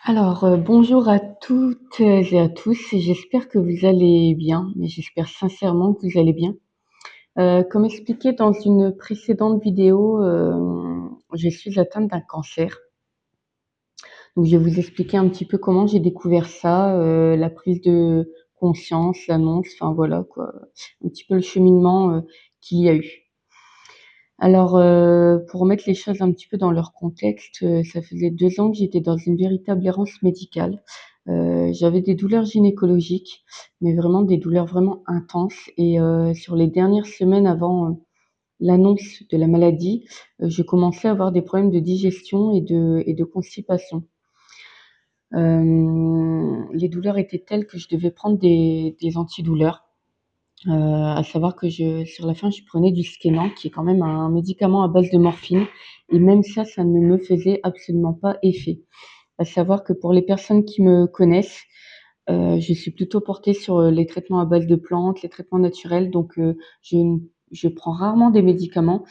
Bonjour à toutes et à tous, j'espère que vous allez bien, mais j'espère sincèrement que vous allez bien. Comme expliqué dans une précédente vidéo, je suis atteinte d'un cancer. Donc je vais vous expliquer un petit peu comment j'ai découvert ça, la prise de conscience, l'annonce, enfin voilà quoi, un petit peu le cheminement, qu'il y a eu. Pour remettre les choses un petit peu dans leur contexte, ça faisait 2 ans que j'étais dans une véritable errance médicale. J'avais des douleurs gynécologiques, mais vraiment des douleurs vraiment intenses et sur les dernières semaines avant, l'annonce de la maladie, je commençais à avoir des problèmes de digestion et de constipation. Les douleurs étaient telles que je devais prendre des antidouleurs. À savoir que sur la fin, je prenais du Skénan, qui est quand même un médicament à base de morphine, et même ça ne me faisait absolument pas effet. À savoir que pour les personnes qui me connaissent, je suis plutôt portée sur, les traitements à base de plantes, les traitements naturels, donc je prends rarement des médicaments.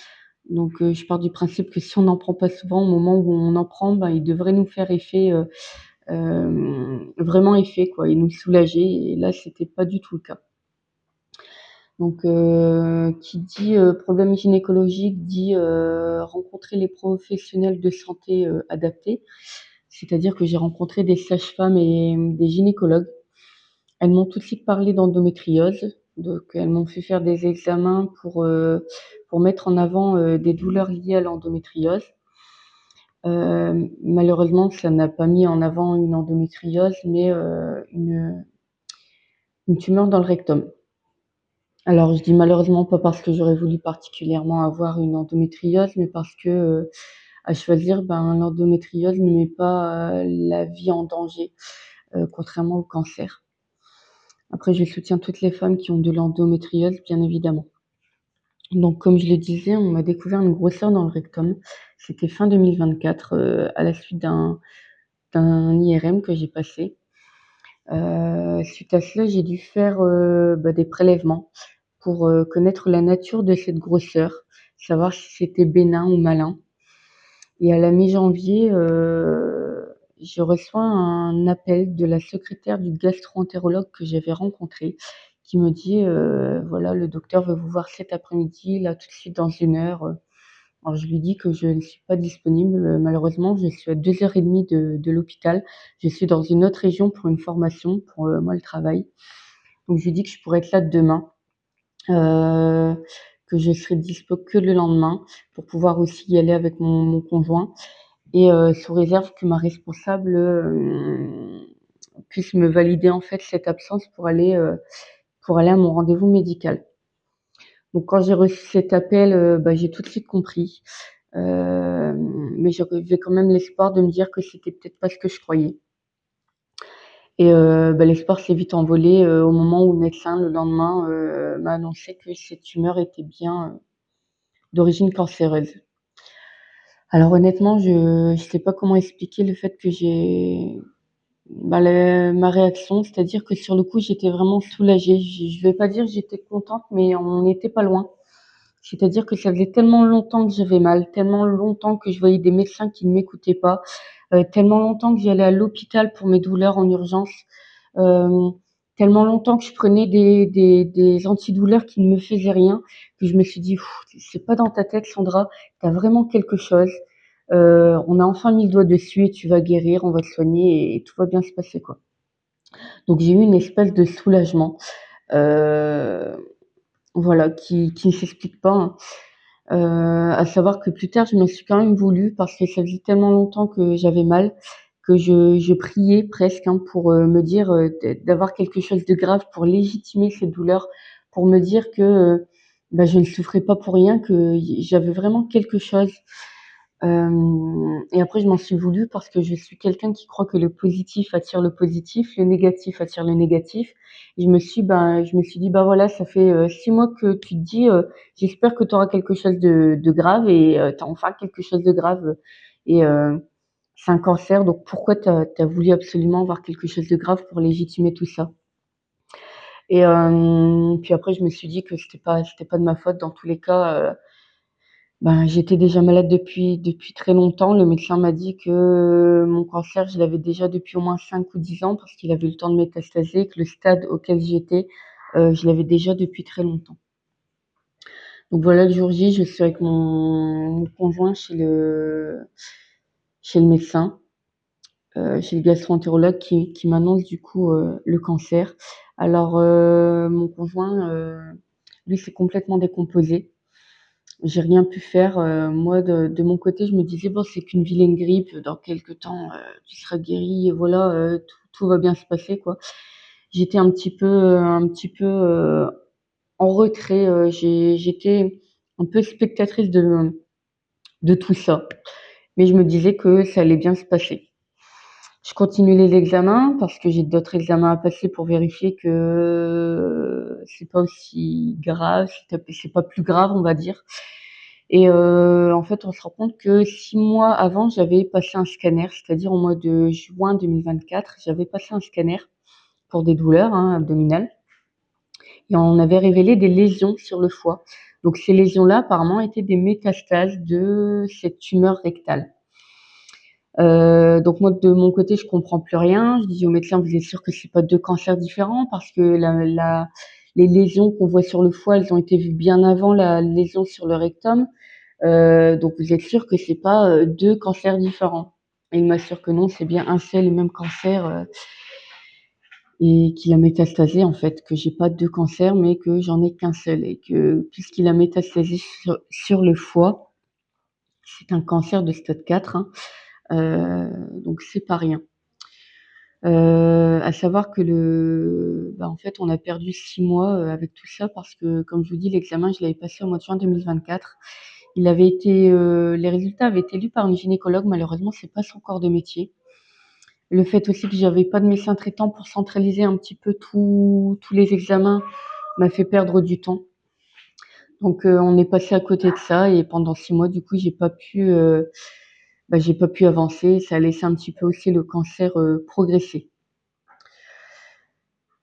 Donc je pars du principe que si on n'en prend pas souvent, au moment où on en prend, ben, il devrait nous faire effet, vraiment effet quoi, et nous soulager, et là, c'était pas du tout le cas. Donc, qui dit, problème gynécologique dit, rencontrer les professionnels de santé, adaptés. C'est-à-dire que j'ai rencontré des sages-femmes et des gynécologues. Elles m'ont tout de suite parlé d'endométriose, donc elles m'ont fait faire des examens pour mettre en avant, des douleurs liées à l'endométriose. Malheureusement, ça n'a pas mis en avant une endométriose, mais, une tumeur dans le rectum. Alors je dis malheureusement pas parce que j'aurais voulu particulièrement avoir une endométriose, mais parce que, à choisir, ben, l'endométriose ne met pas, la vie en danger, contrairement au cancer. Après, je soutiens toutes les femmes qui ont de l'endométriose, bien évidemment. Donc comme je le disais, on m'a découvert une grosseur dans le rectum. C'était fin 2024, à la suite d'un IRM que j'ai passé. Suite à cela, j'ai dû faire, des prélèvements pour, connaître la nature de cette grosseur, savoir si c'était bénin ou malin, et à la mi-janvier, je reçois un appel de la secrétaire du gastro-entérologue que j'avais rencontré, qui me dit: «Voilà, le docteur veut vous voir cet après-midi, là, tout de suite, dans 1 heure». Alors je lui dis que je ne suis pas disponible, malheureusement, je suis à 2 heures et demie de l'hôpital. Je suis dans une autre région pour une formation, pour, moi, le travail. Donc je lui dis que je pourrais être là demain. Que je serai dispo que le lendemain pour pouvoir aussi y aller avec mon conjoint, et sous réserve que ma responsable, puisse me valider, en fait, cette absence pour aller à mon rendez-vous médical. Donc quand j'ai reçu cet appel, j'ai tout de suite compris, mais j'avais quand même l'espoir de me dire que c'était peut-être pas ce que je croyais, et l'espoir s'est vite envolé, au moment où le médecin, le lendemain, m'a annoncé que cette tumeur était bien, d'origine cancéreuse. Alors honnêtement, je sais pas comment expliquer le fait que j'ai le ma réaction, c'est-à-dire que sur le coup, j'étais vraiment soulagée. Je vais pas dire que j'étais contente, mais on n'était pas loin. C'est-à-dire que ça faisait tellement longtemps que j'avais mal, tellement longtemps que je voyais des médecins qui ne m'écoutaient pas, tellement longtemps que j'allais à l'hôpital pour mes douleurs en urgence, hem, tellement longtemps que je prenais des antidouleurs qui ne me faisaient rien, que je me suis dit: «C'est pas dans ta tête, Sandra, tu as vraiment quelque chose, on a enfin mis le doigt dessus et tu vas guérir, on va te soigner et tout va bien se passer, quoi». Donc j'ai eu une espèce de soulagement, heu, voilà, qui ne s'explique pas, hein. À savoir que plus tard, je me suis quand même voulu parce que ça faisait tellement longtemps que j'avais mal, que je priais presque, hein, pour, me dire, d'avoir quelque chose de grave pour légitimer cette douleur, pour me dire que, je ne souffrais pas pour rien, que j'avais vraiment quelque chose. Et après je m'en suis voulu parce que je suis quelqu'un qui croit que le positif attire le positif, le négatif attire le négatif. Et je me suis dit: «Bah, voilà, ça fait, 6 mois que tu te dis, j'espère que tu auras quelque chose de grave, et tu as enfin quelque chose de grave, et c'est un cancer, donc pourquoi tu as voulu absolument avoir quelque chose de grave pour légitimer tout ça?» Et puis après je me suis dit que c'était pas de ma faute dans tous les cas, Ben, j'étais déjà malade depuis très longtemps. Le médecin m'a dit que mon cancer, je l'avais déjà depuis au moins 5 ou 10 ans parce qu'il avait eu le temps de métastaser, que le stade auquel j'étais, je l'avais déjà depuis très longtemps. Donc voilà, le jour J, je suis avec mon conjoint chez le médecin, chez le gastro-entérologue qui m'annonce du coup, le cancer. Alors, mon conjoint, lui, s'est complètement décomposé. J'ai rien pu faire, moi de mon côté, je me disais: «Bon, c'est qu'une vilaine grippe, dans quelque temps, tu seras guéri et voilà, tout va bien se passer, quoi». J'étais un petit peu, en retrait, j'étais un peu spectatrice de tout ça, mais je me disais que ça allait bien se passer. Je continue les examens parce que j'ai d'autres examens à passer pour vérifier que c'est pas aussi grave, c'est pas plus grave, on va dire. Et en fait, on se rend compte que 6 mois avant, j'avais passé un scanner, c'est-à-dire au mois de juin 2024, j'avais passé un scanner pour des douleurs, hein, abdominales, et on avait révélé des lésions sur le foie. Donc ces lésions-là, apparemment, étaient des métastases de cette tumeur rectale. Donc moi, de mon côté, je comprends plus rien. Je dis au médecin: «Vous êtes sûr que c'est pas 2 cancers différents? Parce que les lésions qu'on voit sur le foie, elles ont été vues bien avant la lésion sur le rectum. Donc vous êtes sûr que c'est pas, 2 cancers différents?» Et il m'assure que non, c'est bien un seul et même cancer, et qu'il a métastasé en fait, que j'ai pas 2 cancers, mais que j'en ai qu'un seul et que puisqu'il a métastasé sur le foie, c'est un cancer de stade 4, hein, donc c'est pas rien. À savoir que en fait, on a perdu 6 mois, avec tout ça parce que, comme je vous dis, l'examen, je l'avais passé au mois de juin 2024. Les résultats avaient été lus par une gynécologue. Malheureusement, c'est pas son corps de métier. Le fait aussi que j'avais pas de médecin traitant pour centraliser un petit peu tous les examens m'a fait perdre du temps. Donc, on est passé à côté de ça et pendant 6 mois, du coup, j'ai pas pu avancer. Ça a laissé un petit peu aussi le cancer, progresser.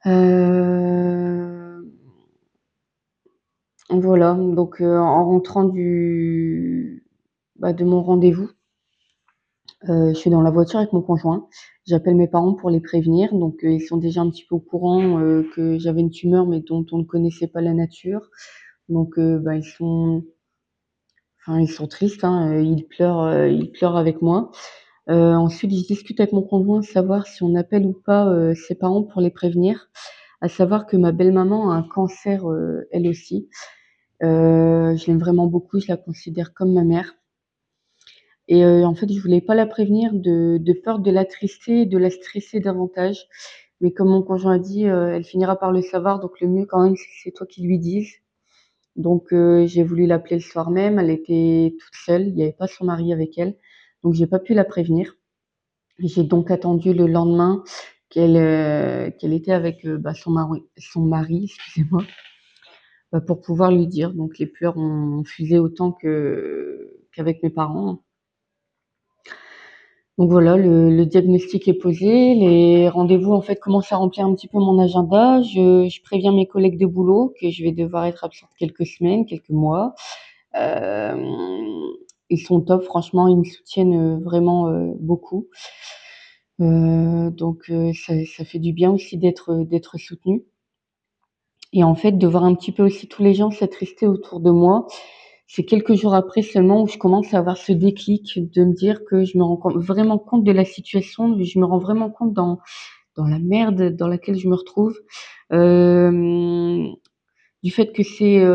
Heu, voilà, donc, en rentrant de mon rendez-vous, je suis dans la voiture avec mon conjoint. J'appelle mes parents pour les prévenir, donc, ils sont déjà un petit peu au courant, que j'avais une tumeur, mais dont on ne connaissait pas la nature. Donc, ils sont tristes, hein, ils pleurent avec moi. Ensuite, je discute avec mon conjoint, savoir si on appelle ou pas, ses parents pour les prévenir. À savoir que ma belle-maman a un cancer, elle aussi. Je l'aime vraiment beaucoup, je la considère comme ma mère et en fait, je voulais pas la prévenir de peur de l'attrister et de la stresser davantage. Mais comme mon conjoint a dit, elle finira par le savoir, donc le mieux quand même, c'est que c'est toi qui lui dises. Donc j'ai voulu l'appeler le soir même, elle était toute seule, il y avait pas son mari avec elle, donc j'ai pas pu la prévenir. J'ai donc attendu le lendemain qu'elle était avec, son mari, excusez-moi, pour pouvoir lui dire. Donc les pleurs ont fusé autant qu'avec mes parents. Donc voilà, le diagnostic est posé, les rendez-vous, en fait, commencent à remplir un petit peu mon agenda. Je préviens mes collègues de boulot que je vais devoir être absente quelques semaines, quelques mois. Hem, Ils sont top, franchement, ils me soutiennent, vraiment, beaucoup. Donc ça fait du bien aussi d'être soutenue et en fait, de voir un petit peu aussi tous les gens s'attrister autour de moi. C'est quelques jours après seulement où je commence à avoir ce déclic de me dire que je me rends vraiment compte de la situation, je me rends vraiment compte dans la merde dans laquelle je me retrouve. Hem, du fait que c'est,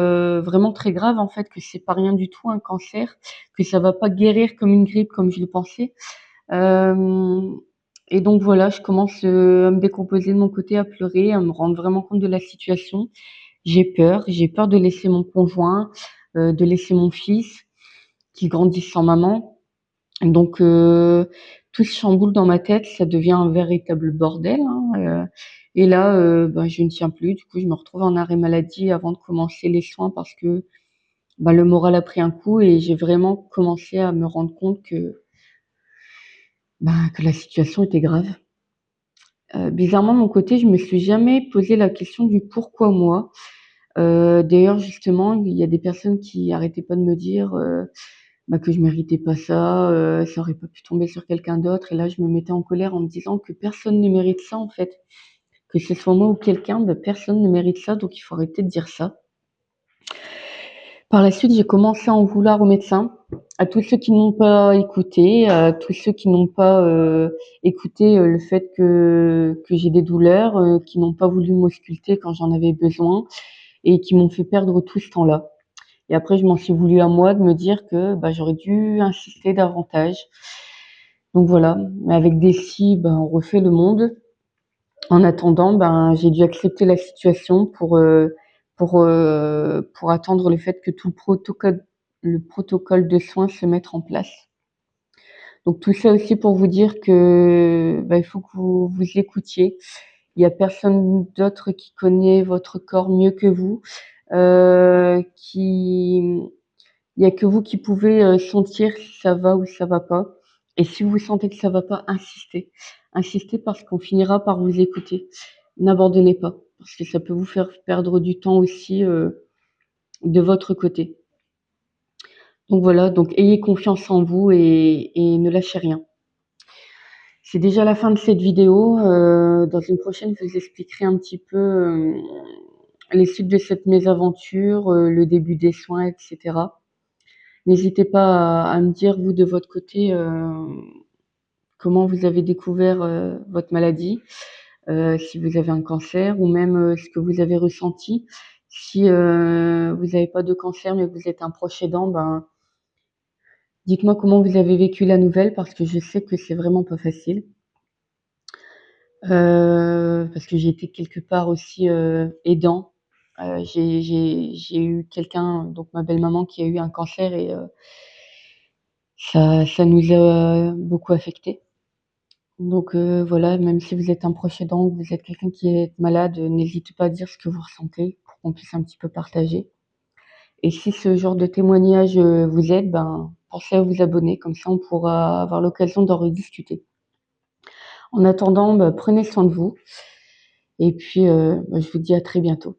vraiment très grave, en fait, que c'est pas rien du tout un cancer, que ça va pas guérir comme une grippe comme je le pensais. Hem Et donc voilà, je commence, à me décomposer de mon côté, à pleurer, à me rendre vraiment compte de la situation. J'ai peur de laisser mon conjoint, de laisser mon fils qui grandisse sans maman. Donc tout se chamboule dans ma tête, ça devient un véritable bordel, hein, et là, je ne tiens plus. Du coup, je me retrouve en arrêt maladie avant de commencer les soins parce que, le moral a pris un coup et j'ai vraiment commencé à me rendre compte que la situation était grave. Bizarrement, de mon côté, je me suis jamais posé la question du pourquoi moi. D'ailleurs, justement, il y a des personnes qui arrêtaient pas de me dire, bah, que je méritais pas ça, ça aurait pas pu tomber sur quelqu'un d'autre et là, je me mettais en colère en me disant que personne ne mérite ça, en fait. Que ce soit moi ou quelqu'un, bah, personne ne mérite ça, donc il faut arrêter de dire ça. Par la suite, j'ai commencé à en vouloir aux médecins, à tous ceux qui n'ont pas écouté, à tous ceux qui n'ont pas, écouté, le fait que j'ai des douleurs, qui n'ont pas voulu m'ausculter quand j'en avais besoin et qui m'ont fait perdre tout ce temps-là. Et après, je m'en suis voulu à moi de me dire que, bah, j'aurais dû insister davantage. Donc voilà, mais avec des si, ben, on refait le monde. En attendant, ben, j'ai dû accepter la situation pour attendre le fait que tout le protocole de soins se mette en place. Donc tout ça aussi pour vous dire que, bah, il faut que vous écoutiez. Il y a personne d'autre qui connaît votre corps mieux que vous, qui il y a que vous qui pouvez, sentir si ça va ou ça va pas et si vous sentez que ça va pas, insistez. Insistez parce qu'on finira par vous écouter. N'abandonnez pas, parce que ça peut vous faire perdre du temps aussi, de votre côté. Donc voilà, donc ayez confiance en vous et ne lâchez rien. C'est déjà la fin de cette vidéo, dans une prochaine, je vous expliquerai un petit peu, les suites de cette mésaventure, le début des soins et cetera. N'hésitez pas à me dire vous de votre côté, comment vous avez découvert, votre maladie, si vous avez un cancer ou même, ce que vous avez ressenti. Si, vous n'avez pas de cancer mais vous êtes un proche aidant, ben, dites-moi comment vous avez vécu la nouvelle parce que je sais que c'est vraiment pas facile. Parce que j'ai été quelque part aussi, aidant. J'ai eu quelqu'un, donc ma belle-maman qui a eu un cancer et ça nous a beaucoup affectés. Donc voilà, même si vous êtes un proche aidant ou vous êtes quelqu'un qui est malade, n'hésitez pas à dire ce que vous ressentez pour qu'on puisse un petit peu partager. Et si ce genre de témoignage, vous aide, ben, pensez à vous abonner, comme ça on pourra avoir l'occasion d'en rediscuter. En attendant, bah, prenez soin de vous et puis, bah, je vous dis à très bientôt.